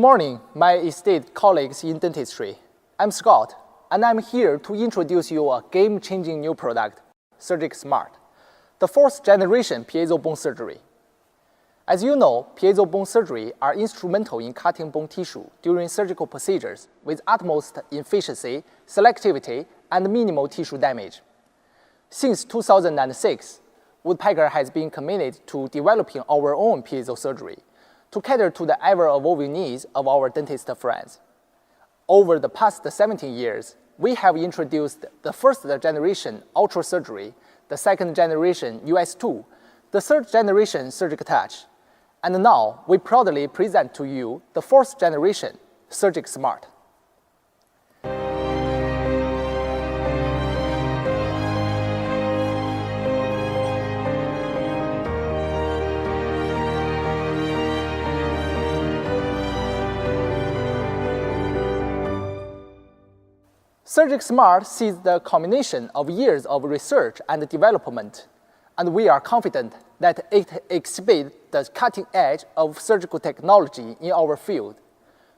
Good morning, my esteemed colleagues in dentistry. I'm Scott, and I'm here to introduce you a game-changing new product, Surgic Smart, the fourth generation piezo bone surgery. As you know, piezo bone surgery are instrumental in cutting bone tissue during surgical procedures with utmost efficiency, selectivity, and minimal tissue damage. Since 2006, Woodpecker has been committed to developing our own piezo surgery to cater to the ever-evolving needs of our dentist friends. Over the past 17 years, we have introduced the first generation Ultra surgery, the second generation US2, the third generation Surgic Touch, and now we proudly present to you the fourth generation Surgic Smart. Surgic Smart sees the combination of years of research and development, and we are confident that it exhibits the cutting edge of surgical technology in our field.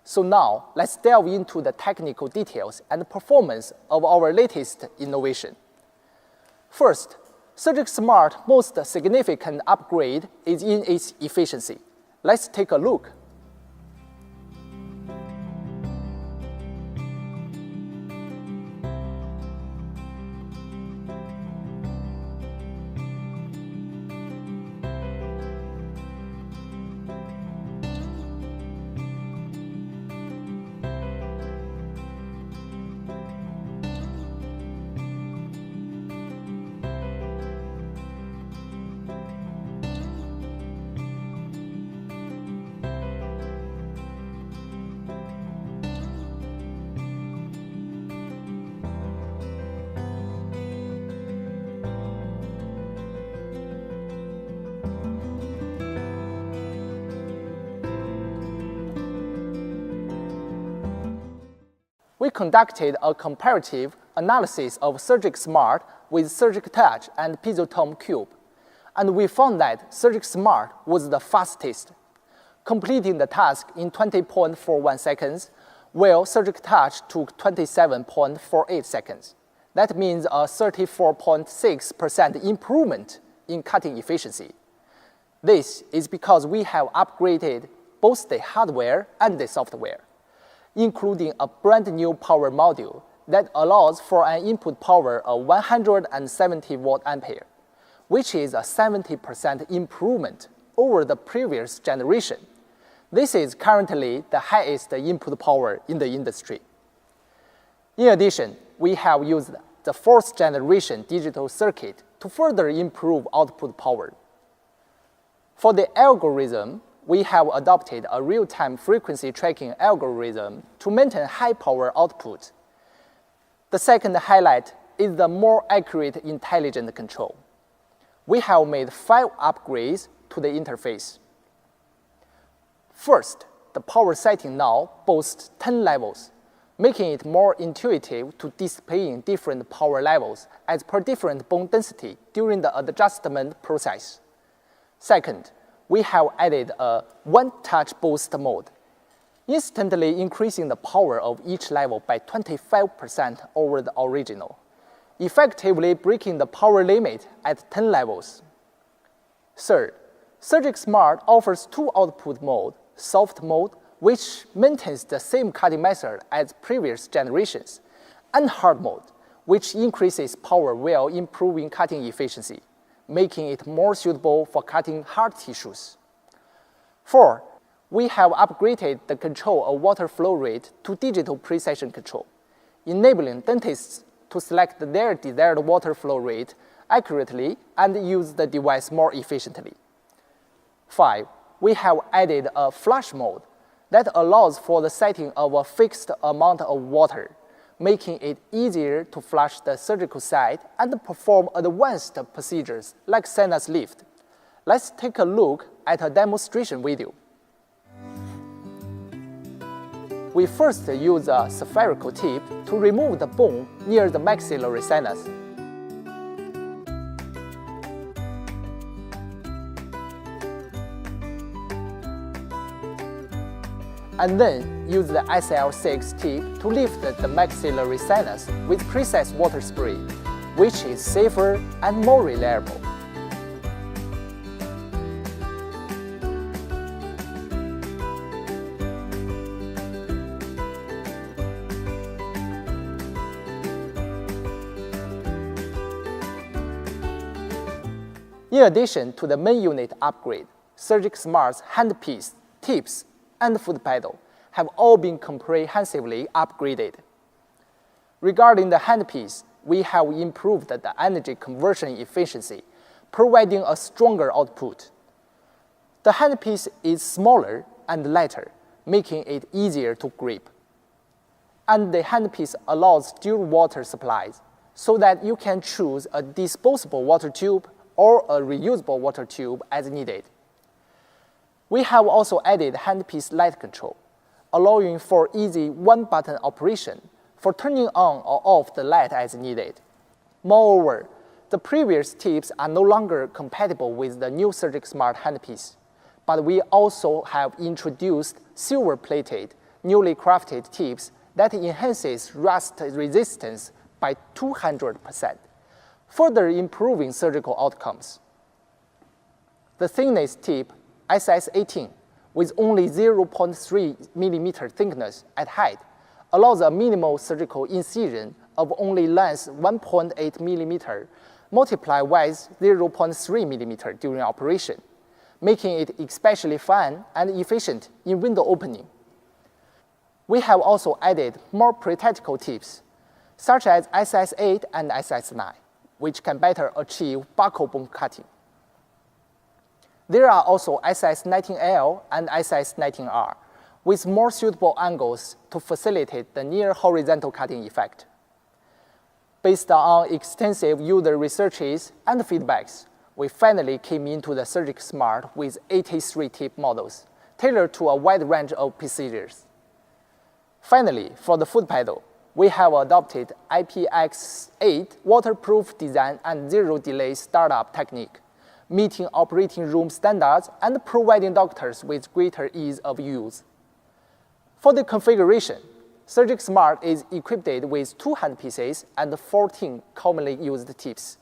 So now, let's delve into the technical details and performance of our latest innovation. First, Surgic Smart's most significant upgrade is in its efficiency. Let's take a look. We conducted a comparative analysis of Surgic Smart with Surgic Touch and Piezo Cube, and we found that Surgic Smart was the fastest, completing the task in 20.41 seconds, while Surgic Touch took 27.48 seconds. That means a 34.6% improvement in cutting efficiency. This is because we have upgraded both the hardware and the software, including a brand new power module that allows for an input power of 170 watt-ampere, which is a 70% improvement over the previous generation. This is currently the highest input power in the industry. In addition, we have used the fourth generation digital circuit to further improve output power. For the algorithm, we have adopted a real-time frequency tracking algorithm to maintain high power output. The second highlight is the more accurate intelligent control. We have made 5 upgrades to the interface. First, the power setting now boasts 10 levels, making it more intuitive to displaying different power levels as per different bone density during the adjustment process. Second, we have added a one-touch boost mode, instantly increasing the power of each level by 25% over the original, effectively breaking the power limit at 10 levels. Third, Surgic Smart offers 2 output modes, soft mode, which maintains the same cutting method as previous generations, and hard mode, which increases power while improving cutting efficiency, making it more suitable for cutting hard tissues. 4, we have upgraded the control of water flow rate to digital precision control, enabling dentists to select their desired water flow rate accurately and use the device more efficiently. 5, we have added a flush mode that allows for the setting of a fixed amount of water, making it easier to flush the surgical site and perform advanced procedures like sinus lift. Let's take a look at a demonstration video. We first use a spherical tip to remove the bone near the maxillary sinus. and then use the SL6 tip to lift the maxillary sinus with precise water spray, which is safer and more reliable. In addition to the main unit upgrade, Surgic Smart's handpiece, tips, and foot pedal have all been comprehensively upgraded. Regarding the handpiece, we have improved the energy conversion efficiency, providing a stronger output. The handpiece is smaller and lighter, making it easier to grip. And the handpiece allows dual water supplies, so that you can choose a disposable water tube or a reusable water tube as needed. We have also added handpiece light control, allowing for easy one-button operation for turning on or off the light as needed. Moreover, the previous tips are no longer compatible with the new Surgic Smart handpiece, but we also have introduced silver-plated, newly crafted tips that enhances rust resistance by 200%. Further improving surgical outcomes. The thickness tip, SS18, with only 0.3 mm thickness at height, allows a minimal surgical incision of only length 1.8 mm multiplied with 0.3 mm during operation, making it especially fine and efficient in window opening. We have also added more practical tips, such as SS8 and SS9. Which can better achieve buccal bone cutting. There are also SS19L and SS19R, with more suitable angles to facilitate the near horizontal cutting effect. Based on extensive user researches and feedbacks, we finally came into the Surgic Smart with 83 tip models, tailored to a wide range of procedures. Finally, for the foot pedal, we have adopted IPX8 waterproof design and zero-delay startup technique, meeting operating room standards and providing doctors with greater ease of use. For the configuration, Surgic Smart is equipped with 2 handpieces and 14 commonly used tips.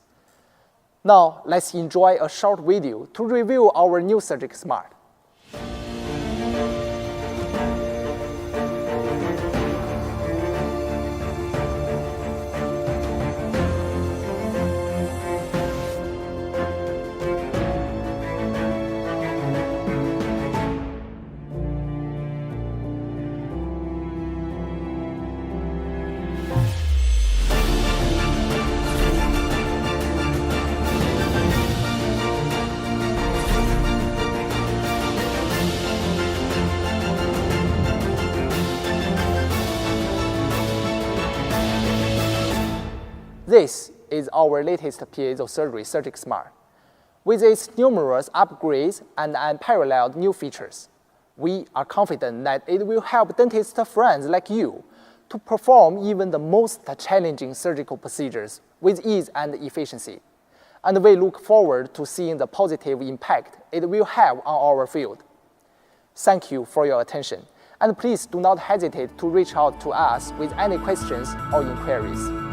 Now, let's enjoy a short video to review our new Surgic Smart. This is our latest piezo surgery Surgic Smart. With its numerous upgrades and unparalleled new features, we are confident that it will help dentist friends like you to perform even the most challenging surgical procedures with ease and efficiency. And we look forward to seeing the positive impact it will have on our field. Thank you for your attention, and please do not hesitate to reach out to us with any questions or inquiries.